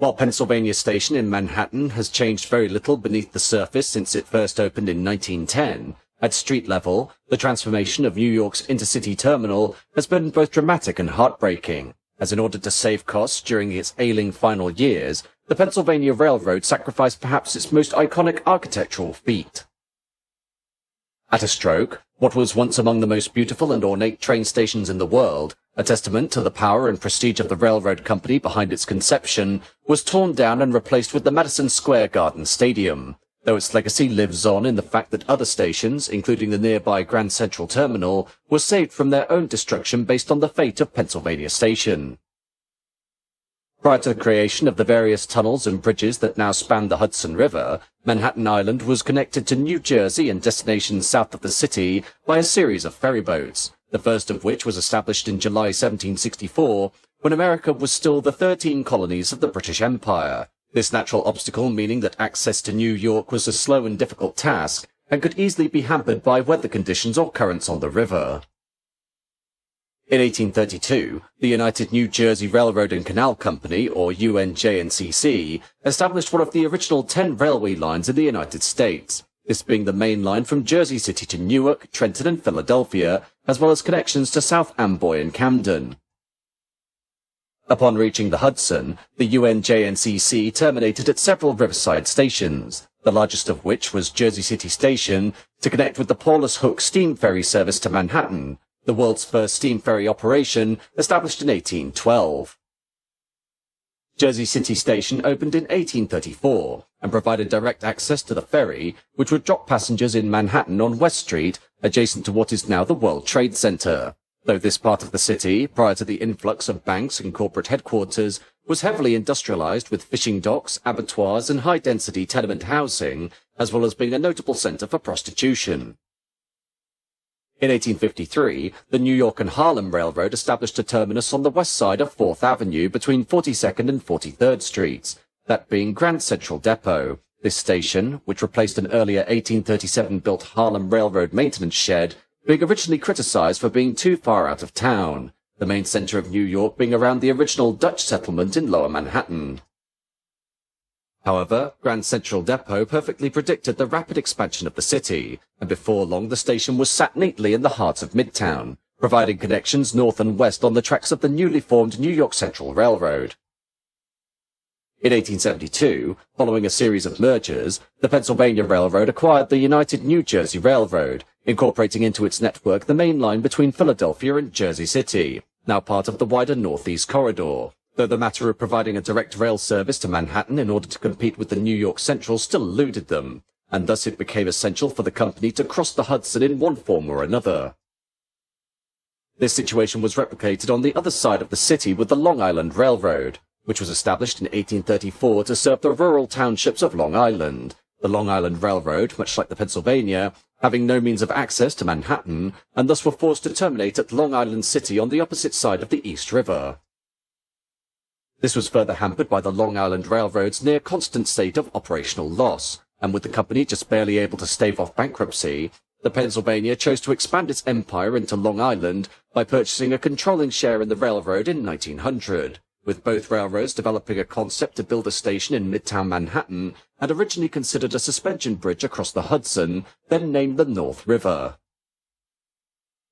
While Pennsylvania Station in Manhattan has changed very little beneath the surface since it first opened in 1910, at street level, the transformation of New York's intercity terminal has been both dramatic and heartbreaking, as in order to save costs during its ailing final years, the Pennsylvania Railroad sacrificed perhaps its most iconic architectural feat. At a stroke, what was once among the most beautiful and ornate train stations in the world, a testament to the power and prestige of the railroad company behind its conception, was torn down and replaced with the Madison Square Garden Stadium, though its legacy lives on in the fact that other stations, including the nearby Grand Central Terminal, were saved from their own destruction based on the fate of Pennsylvania Station. Prior to the creation of the various tunnels and bridges that now span the Hudson River, Manhattan Island was connected to New Jersey and destinations south of the city by a series of ferryboats, the first of which was established in July 1764, when America was still the 13 colonies of the British Empire. This natural obstacle meaning that access to New York was a slow and difficult task, and could easily be hampered by weather conditions or currents on the river. In 1832, the United New Jersey Railroad and Canal Company, or UNJNCC, established one of the original 10 railway lines in the United States, this being the main line from Jersey City to Newark, Trenton and Philadelphia, as well as connections to South Amboy and Camden. Upon reaching the Hudson, the UNJNCC terminated at several riverside stations, the largest of which was Jersey City Station, to connect with the Paulus Hook steam ferry service to Manhattan, the world's first steam ferry operation, established in 1812. Jersey City Station opened in 1834, and provided direct access to the ferry, which would drop passengers in Manhattan on West Street, adjacent to what is now the World Trade Center. Though this part of the city, prior to the influx of banks and corporate headquarters, was heavily industrialized with fishing docks, abattoirs and high-density tenement housing, as well as being a notable center for prostitution. In 1853, the New York and Harlem Railroad established a terminus on the west side of 4th Avenue between 42nd and 43rd Streets, that being Grand Central Depot. This station, which replaced an earlier 1837-built Harlem Railroad maintenance shed, being originally criticized for being too far out of town, the main center of New York being around the original Dutch settlement in Lower Manhattan. However, Grand Central Depot perfectly predicted the rapid expansion of the city, and before long the station was sat neatly in the heart of Midtown, providing connections north and west on the tracks of the newly formed New York Central Railroad. In 1872, following a series of mergers, the Pennsylvania Railroad acquired the United New Jersey Railroad, incorporating into its network the main line between Philadelphia and Jersey City, now part of the wider Northeast Corridor, though the matter of providing a direct rail service to Manhattan in order to compete with the New York Central still eluded them, and thus it became essential for the company to cross the Hudson in one form or another. This situation was replicated on the other side of the city with the Long Island Railroad, which was established in 1834 to serve the rural townships of Long Island. The Long Island Railroad, much like the Pennsylvania, having no means of access to Manhattan, and thus were forced to terminate at Long Island City on the opposite side of the East River. This was further hampered by the Long Island Railroad's near constant state of operational loss, and with the company just barely able to stave off bankruptcy, the Pennsylvania chose to expand its empire into Long Island by purchasing a controlling share in the railroad in 1900. With both railroads developing a concept to build a station in Midtown Manhattan, and originally considered a suspension bridge across the Hudson, then named the North River.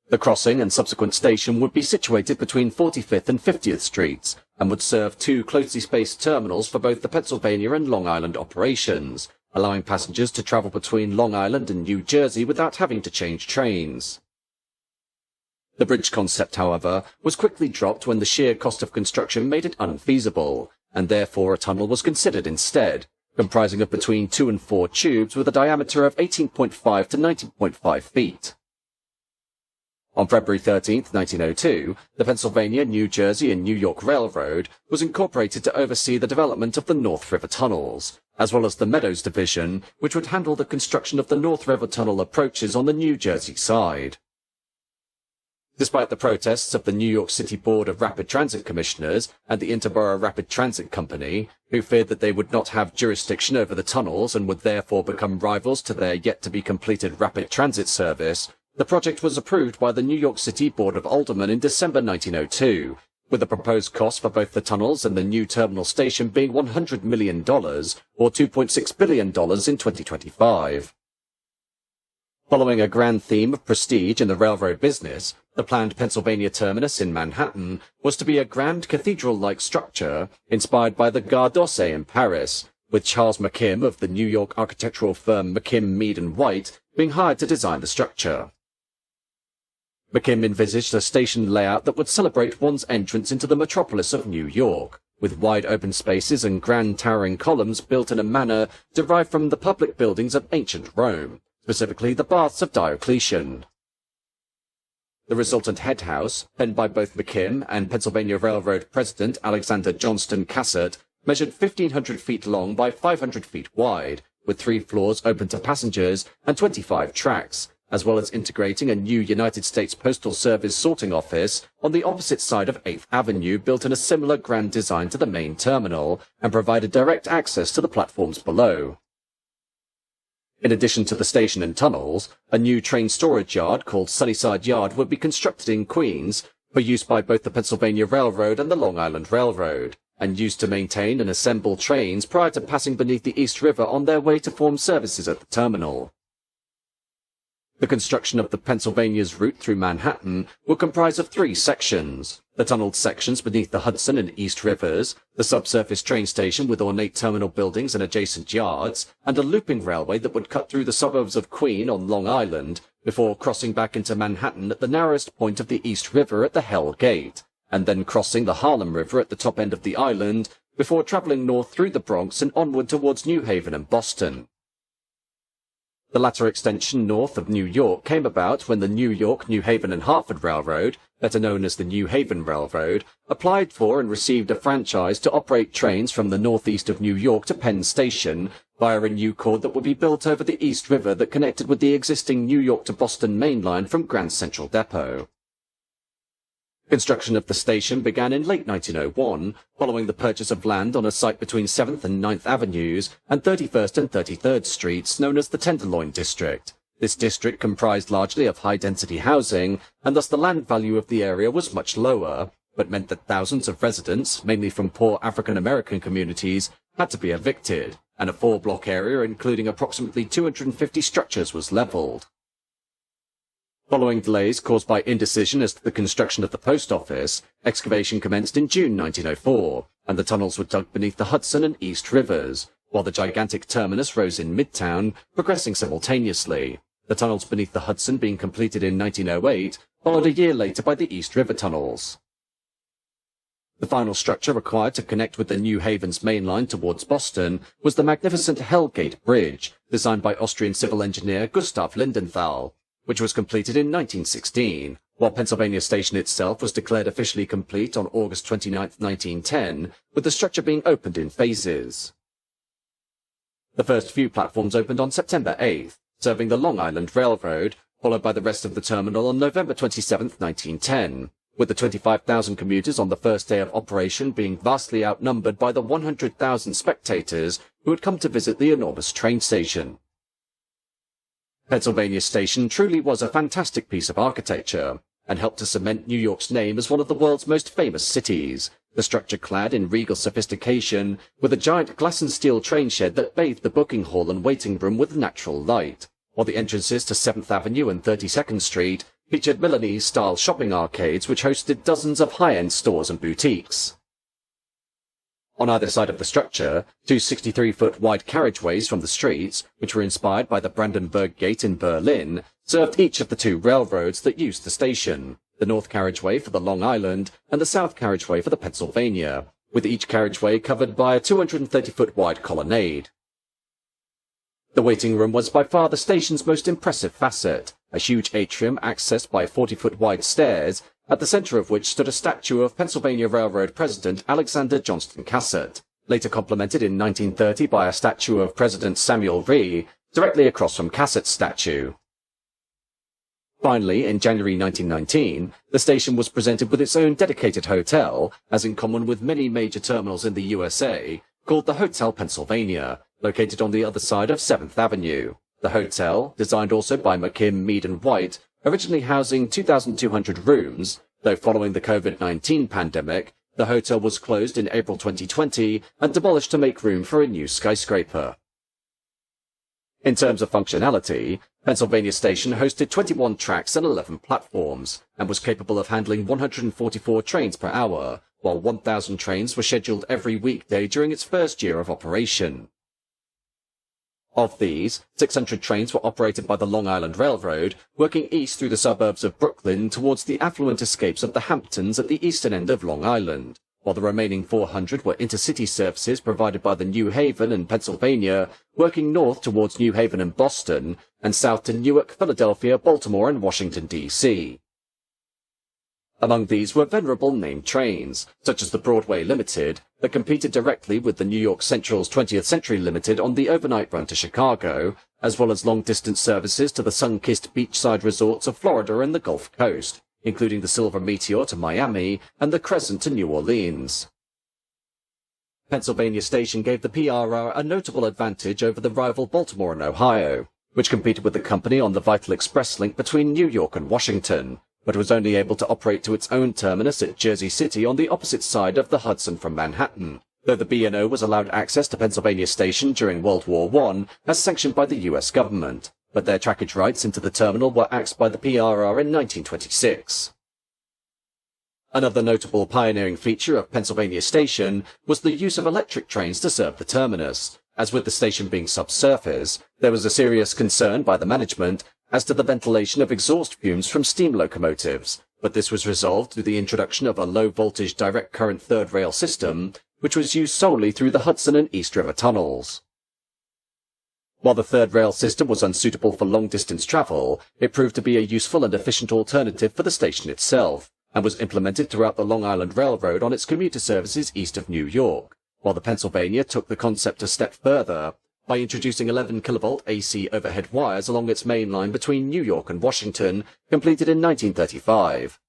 The crossing and subsequent station would be situated between 45th and 50th Streets, and would serve two closely spaced terminals for both the Pennsylvania and Long Island operations, allowing passengers to travel between Long Island and New Jersey without having to change trains. The bridge concept, however, was quickly dropped when the sheer cost of construction made it unfeasible, and therefore a tunnel was considered instead, comprising of between 2 and 4 tubes with a diameter of 18.5 to 19.5 feet. On February 13, 1902, the Pennsylvania, New Jersey and New York Railroad was incorporated to oversee the development of the North River tunnels, as well as the Meadows Division, which would handle the construction of the North River tunnel approaches on the New Jersey side. Despite the protests of the New York City Board of Rapid Transit Commissioners and the Interborough Rapid Transit Company, who feared that they would not have jurisdiction over the tunnels and would therefore become rivals to their yet-to-be-completed rapid transit service, the project was approved by the New York City Board of Aldermen in December 1902, with the proposed cost for both the tunnels and the new terminal station being $100 million, or $2.6 billion in 2025. Following a grand theme of prestige in the railroad business, the planned Pennsylvania terminus in Manhattan was to be a grand cathedral-like structure inspired by the Gare d'Orsay in Paris, with Charles McKim of the New York architectural firm McKim, Mead & White being hired to design the structure. McKim envisaged a station layout that would celebrate one's entrance into the metropolis of New York, with wide open spaces and grand towering columns built in a manner derived from the public buildings of ancient Rome, specifically the Baths of Diocletian. The resultant head house, penned by both McKim and Pennsylvania Railroad President Alexander Johnston Cassett, measured 1,500 feet long by 500 feet wide, with 3 floors open to passengers and 25 tracks, as well as integrating a new United States Postal Service sorting office on the opposite side of 8th Avenue built in a similar grand design to the main terminal, and provided direct access to the platforms below. In addition to the station and tunnels, a new train storage yard called Sunnyside Yard would be constructed in Queens for use by both the Pennsylvania Railroad and the Long Island Railroad, and used to maintain and assemble trains prior to passing beneath the East River on their way to form services at the terminal. The construction of the Pennsylvania's route through Manhattan will comprise of 3 sections: the tunneled sections beneath the Hudson and East Rivers, the subsurface train station with ornate terminal buildings and adjacent yards, and a looping railway that would cut through the suburbs of Queen on Long Island before crossing back into Manhattan at the narrowest point of the East River at the Hell Gate, and then crossing the Harlem River at the top end of the island before traveling north through the Bronx and onward towards New Haven and Boston. The latter extension north of New York came about when the New York, New Haven and Hartford Railroad, better known as the New Haven Railroad, applied for and received a franchise to operate trains from the northeast of New York to Penn Station via a new cord that would be built over the East River that connected with the existing New York to Boston main line from Grand Central Depot. Construction of the station began in late 1901, following the purchase of land on a site between 7th and 9th Avenues and 31st and 33rd Streets known as the Tenderloin District. This district comprised largely of high-density housing, and thus the land value of the area was much lower, but meant that thousands of residents, mainly from poor African-American communities, had to be evicted, and a 4-block area including approximately 250 structures was leveled. Following delays caused by indecision as to the construction of the post office, excavation commenced in June 1904, and the tunnels were dug beneath the Hudson and East Rivers, while the gigantic terminus rose in Midtown, progressing simultaneously, the tunnels beneath the Hudson being completed in 1908, followed a year later by the East River tunnels. The final structure required to connect with the New Haven's main line towards Boston was the magnificent Hell Gate Bridge, designed by Austrian civil engineer Gustav Lindenthal, which was completed in 1916, while Pennsylvania Station itself was declared officially complete on August 29, 1910, with the structure being opened in phases. The first few platforms opened on September 8th, serving the Long Island Railroad, followed by the rest of the terminal on November 27, 1910, with the 25,000 commuters on the first day of operation being vastly outnumbered by the 100,000 spectators who had come to visit the enormous train station. Pennsylvania Station truly was a fantastic piece of architecture, and helped to cement New York's name as one of the world's most famous cities, the structure clad in regal sophistication, with a giant glass and steel train shed that bathed the booking hall and waiting room with natural light, while the entrances to 7th Avenue and 32nd Street featured Milanese-style shopping arcades which hosted dozens of high-end stores and boutiques. On either side of the structure, 2 63-foot wide carriageways from the streets, which were inspired by the Brandenburg Gate in Berlin, served each of the 2 railroads that used the station, the north carriageway for the Long Island and the south carriageway for the Pennsylvania, with each carriageway covered by a 230-foot wide colonnade. The waiting room was by far the station's most impressive facet, a huge atrium accessed by 40-foot wide stairs, at the center of which stood a statue of Pennsylvania Railroad President Alexander Johnston Cassett, later complemented in 1930 by a statue of President Samuel Rhee, directly across from Cassett's statue. Finally, in January 1919, the station was presented with its own dedicated hotel, as in common with many major terminals in the USA, called the Hotel Pennsylvania, located on the other side of 7th Avenue. The hotel, designed also by McKim, Mead & White, originally housing 2,200 rooms, though following the COVID-19 pandemic, the hotel was closed in April 2020 and demolished to make room for a new skyscraper. In terms of functionality, Pennsylvania Station hosted 21 tracks and 11 platforms, and was capable of handling 144 trains per hour, while 1,000 trains were scheduled every weekday during its first year of operation. Of these, 600 trains were operated by the Long Island Railroad, working east through the suburbs of Brooklyn towards the affluent escapes of the Hamptons at the eastern end of Long Island, while the remaining 400 were intercity services provided by the New Haven and Pennsylvania, working north towards New Haven and Boston, and south to Newark, Philadelphia, Baltimore, and Washington, D.C. Among these were venerable named trains, such as the Broadway Limited, that competed directly with the New York Central's 20th Century Limited on the overnight run to Chicago, as well as long-distance services to the sun-kissed beachside resorts of Florida and the Gulf Coast, including the Silver Meteor to Miami and the Crescent to New Orleans. Pennsylvania Station gave the PRR a notable advantage over the rival Baltimore and Ohio, which competed with the company on the vital express link between New York and Washington, but was only able to operate to its own terminus at Jersey City on the opposite side of the Hudson from Manhattan, though the B&O was allowed access to Pennsylvania Station during World War I as sanctioned by the US government, but their trackage rights into the terminal were axed by the PRR in 1926. Another notable pioneering feature of Pennsylvania Station was the use of electric trains to serve the terminus. As with the station being subsurface, there was a serious concern by the management as to the ventilation of exhaust fumes from steam locomotives, but this was resolved through the introduction of a low-voltage direct current third rail system, which was used solely through the Hudson and East River tunnels. While the third rail system was unsuitable for long-distance travel, it proved to be a useful and efficient alternative for the station itself, and was implemented throughout the Long Island Railroad on its commuter services east of New York, while the Pennsylvania took the concept a step further by introducing 11 kilovolt AC overhead wires along its main line between New York and Washington, completed in 1935.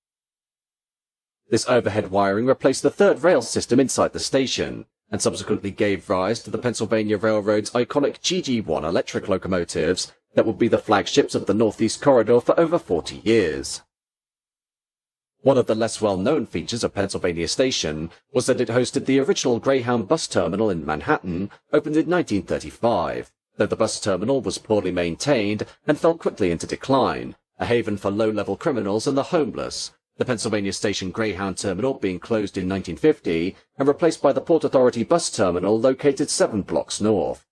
This overhead wiring replaced the third rail system inside the station, and subsequently gave rise to the Pennsylvania Railroad's iconic GG1 electric locomotives that would be the flagships of the Northeast Corridor for over 40 years. One of the less well-known features of Pennsylvania Station was that it hosted the original Greyhound bus terminal in Manhattan, opened in 1935, though the bus terminal was poorly maintained and fell quickly into decline, a haven for low-level criminals and the homeless, the Pennsylvania Station Greyhound terminal being closed in 1950 and replaced by the Port Authority bus terminal located 7 blocks north.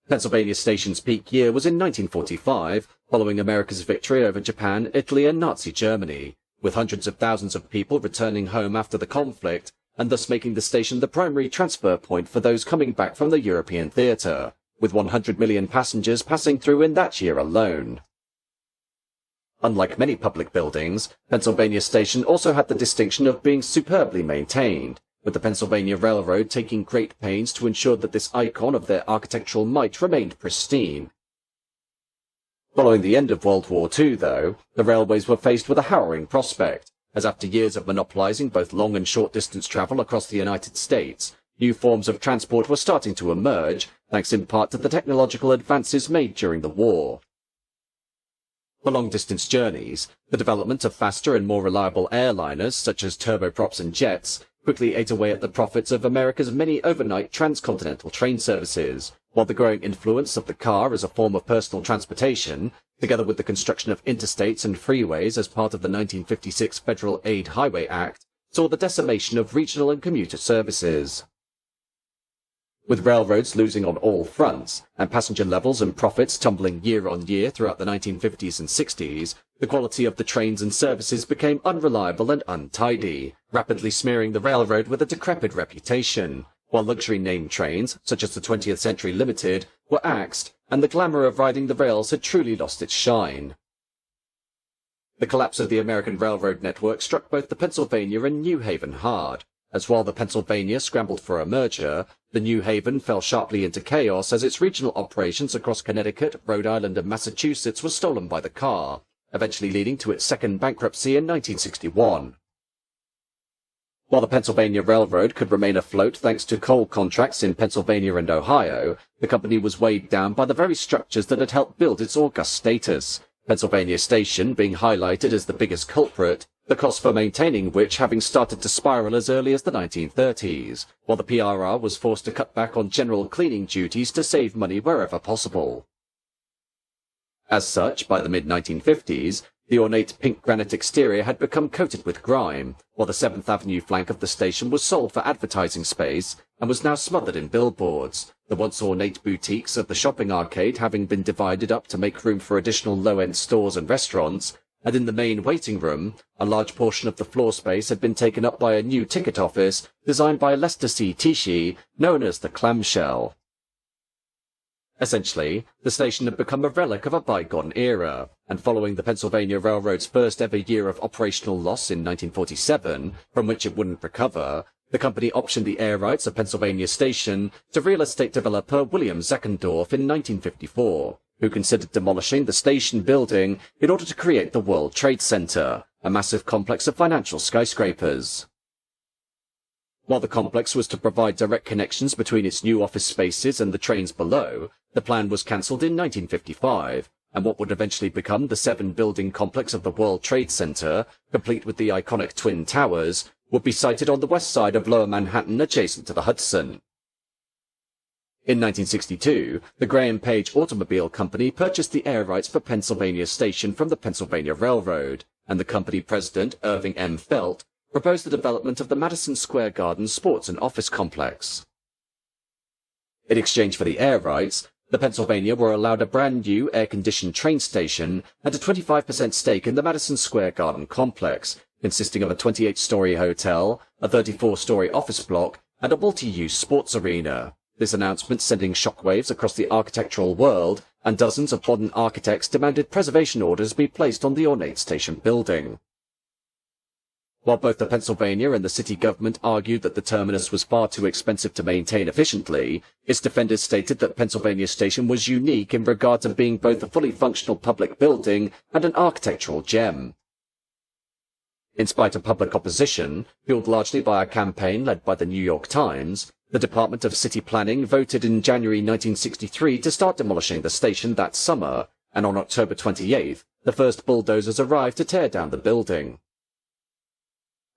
Pennsylvania Station's peak year was in 1945, following America's victory over Japan, Italy, and Nazi Germany, with hundreds of thousands of people returning home after the conflict, and thus making the station the primary transfer point for those coming back from the European theatre, with 100 million passengers passing through in that year alone. Unlike many public buildings, Pennsylvania Station also had the distinction of being superbly maintained, with the Pennsylvania Railroad taking great pains to ensure that this icon of their architectural might remained pristine. Following the end of World War II, though, the railways were faced with a harrowing prospect, as after years of monopolizing both long and short-distance travel across the United States, new forms of transport were starting to emerge, thanks in part to the technological advances made during the war. For long-distance journeys, the development of faster and more reliable airliners, such as turboprops and jets, quickly ate away at the profits of America's many overnight transcontinental train services, while the growing influence of the car as a form of personal transportation, together with the construction of interstates and freeways as part of the 1956 Federal Aid Highway Act, saw the decimation of regional and commuter services. With railroads losing on all fronts, and passenger levels and profits tumbling year on year throughout the 1950s and 60s, the quality of the trains and services became unreliable and untidy, rapidly smearing the railroad with a decrepit reputation, while luxury name trains, such as the 20th Century Limited, were axed, and the glamour of riding the rails had truly lost its shine. The collapse of the American railroad network struck both the Pennsylvania and New Haven hard, as while the Pennsylvania scrambled for a merger, the New Haven fell sharply into chaos as its regional operations across Connecticut, Rhode Island, and Massachusetts were stolen by the car, eventually leading to its second bankruptcy in 1961. While the Pennsylvania Railroad could remain afloat thanks to coal contracts in Pennsylvania and Ohio, the company was weighed down by the very structures that had helped build its august status, Pennsylvania Station being highlighted as the biggest culprit, the cost for maintaining which having started to spiral as early as the 1930s, while the PRR was forced to cut back on general cleaning duties to save money wherever possible. As such, by the mid-1950s, the ornate pink granite exterior had become coated with grime, while the 7th Avenue flank of the station was sold for advertising space and was now smothered in billboards, the once ornate boutiques of the shopping arcade having been divided up to make room for additional low-end stores and restaurants, and in the main waiting room, a large portion of the floor space had been taken up by a new ticket office designed by Lester C. Tichy, known as the Clamshell. Essentially, the station had become a relic of a bygone era, and following the Pennsylvania Railroad's first ever year of operational loss in 1947, from which it wouldn't recover, the company optioned the air rights of Pennsylvania Station to real estate developer William Zeckendorf in 1954, who considered demolishing the station building in order to create the World Trade Center, a massive complex of financial skyscrapers. While the complex was to provide direct connections between its new office spaces and the trains below, the plan was cancelled in 1955, and what would eventually become the 7-building complex of the World Trade Center, complete with the iconic Twin Towers, would be sited on the west side of Lower Manhattan adjacent to the Hudson. In 1962, the Graham Page Automobile Company purchased the air rights for Pennsylvania Station from the Pennsylvania Railroad, and the company president, Irving M. Felt, proposed the development of the Madison Square Garden Sports and Office Complex. In exchange for the air rights, the Pennsylvania were allowed a brand new air-conditioned train station and a 25% stake in the Madison Square Garden Complex, consisting of a 28-story hotel, a 34-story office block, and a multi-use sports arena. This announcement sending shockwaves across the architectural world, and dozens of modern architects demanded preservation orders be placed on the ornate station building. While both the Pennsylvania and the city government argued that the terminus was far too expensive to maintain efficiently, its defenders stated that Pennsylvania Station was unique in regard to being both a fully functional public building and an architectural gem. In spite of public opposition, fueled largely by a campaign led by the New York Times, the Department of City Planning voted in January 1963 to start demolishing the station that summer, and on October 28th, the first bulldozers arrived to tear down the building.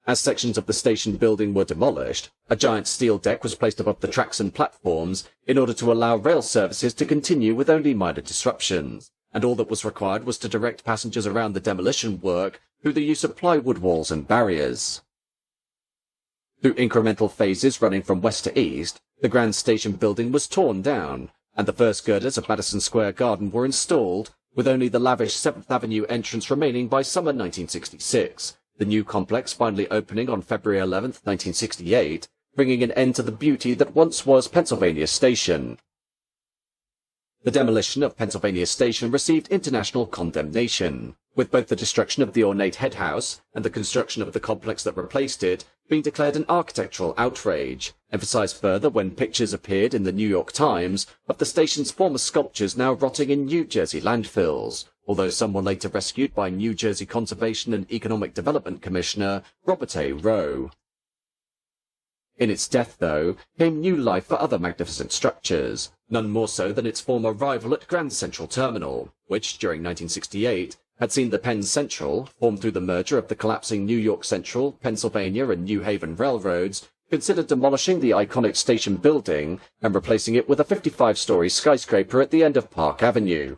As sections of the station building were demolished, a giant steel deck was placed above the tracks and platforms in order to allow rail services to continue with only minor disruptions, and all that was required was to direct passengers around the demolition work through the use of plywood walls and barriers. Through incremental phases running from west to east, the Grand Station building was torn down, and the first girders of Madison Square Garden were installed, with only the lavish 7th Avenue entrance remaining by summer 1966. The new complex finally opening on February 11, 1968, bringing an end to the beauty that once was Pennsylvania Station. The demolition of Pennsylvania Station received international condemnation, with both the destruction of the ornate head house and the construction of the complex that replaced it being declared an architectural outrage, emphasized further when pictures appeared in the New York Times of the station's former sculptures now rotting in New Jersey landfills, although some were later rescued by New Jersey Conservation and Economic Development Commissioner Robert A. Rowe. In its death, though, came new life for other magnificent structures, none more so than its former rival at Grand Central Terminal, which, during 1968, had seen the Penn Central, formed through the merger of the collapsing New York Central, Pennsylvania and New Haven railroads, considered demolishing the iconic station building and replacing it with a 55-story skyscraper at the end of Park Avenue.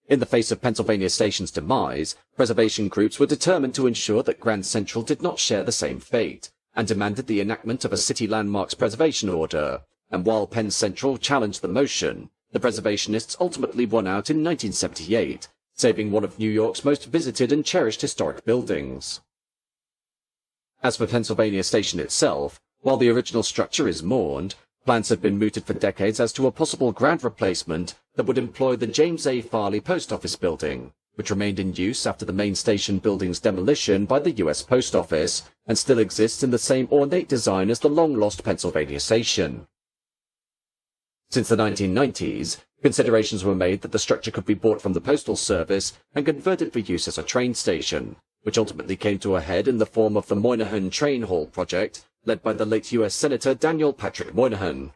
In the face of Pennsylvania Station's demise, preservation groups were determined to ensure that Grand Central did not share the same fate, and demanded the enactment of a City Landmarks Preservation Order, and while Penn Central challenged the motion, the preservationists ultimately won out in 1978, saving one of New York's most visited and cherished historic buildings. As for Pennsylvania Station itself, while the original structure is mourned, plans had been mooted for decades as to a possible grand replacement that would employ the James A. Farley Post Office building, which remained in use after the main station building's demolition by the U.S. Post Office, and still exists in the same ornate design as the long-lost Pennsylvania Station. Since the 1990s, considerations were made that the structure could be bought from the Postal Service and converted for use as a train station, which ultimately came to a head in the form of the Moynihan Train Hall project, led by the late U.S. Senator Daniel Patrick Moynihan.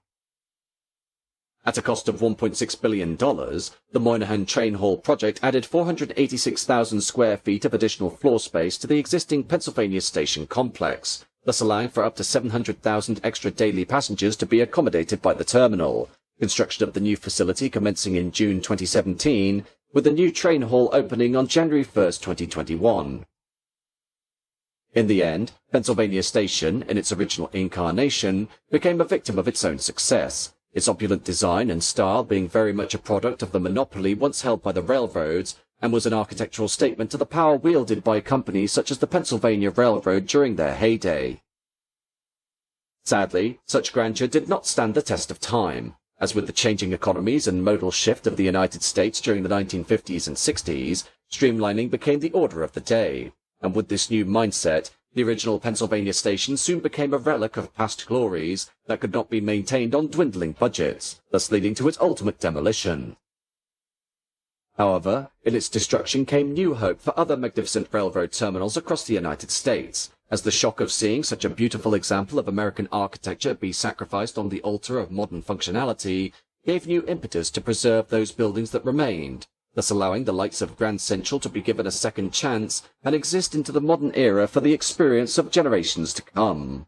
At a cost of $1.6 billion, the Moynihan Train Hall project added 486,000 square feet of additional floor space to the existing Pennsylvania Station complex, thus allowing for up to 700,000 extra daily passengers to be accommodated by the terminal. Construction of the new facility commencing in June 2017, with the new train hall opening on January 1, 2021. In the end, Pennsylvania Station, in its original incarnation, became a victim of its own success, its opulent design and style being very much a product of the monopoly once held by the railroads, and was an architectural statement to the power wielded by companies such as the Pennsylvania Railroad during their heyday. Sadly, such grandeur did not stand the test of time. As with the changing economies and modal shift of the United States during the 1950s and 60s, streamlining became the order of the day. And with this new mindset, the original Pennsylvania Station soon became a relic of past glories that could not be maintained on dwindling budgets, thus leading to its ultimate demolition. However, in its destruction came new hope for other magnificent railroad terminals across the United States, as the shock of seeing such a beautiful example of American architecture be sacrificed on the altar of modern functionality gave new impetus to preserve those buildings that remained, thus allowing the likes of Grand Central to be given a second chance and exist into the modern era for the experience of generations to come.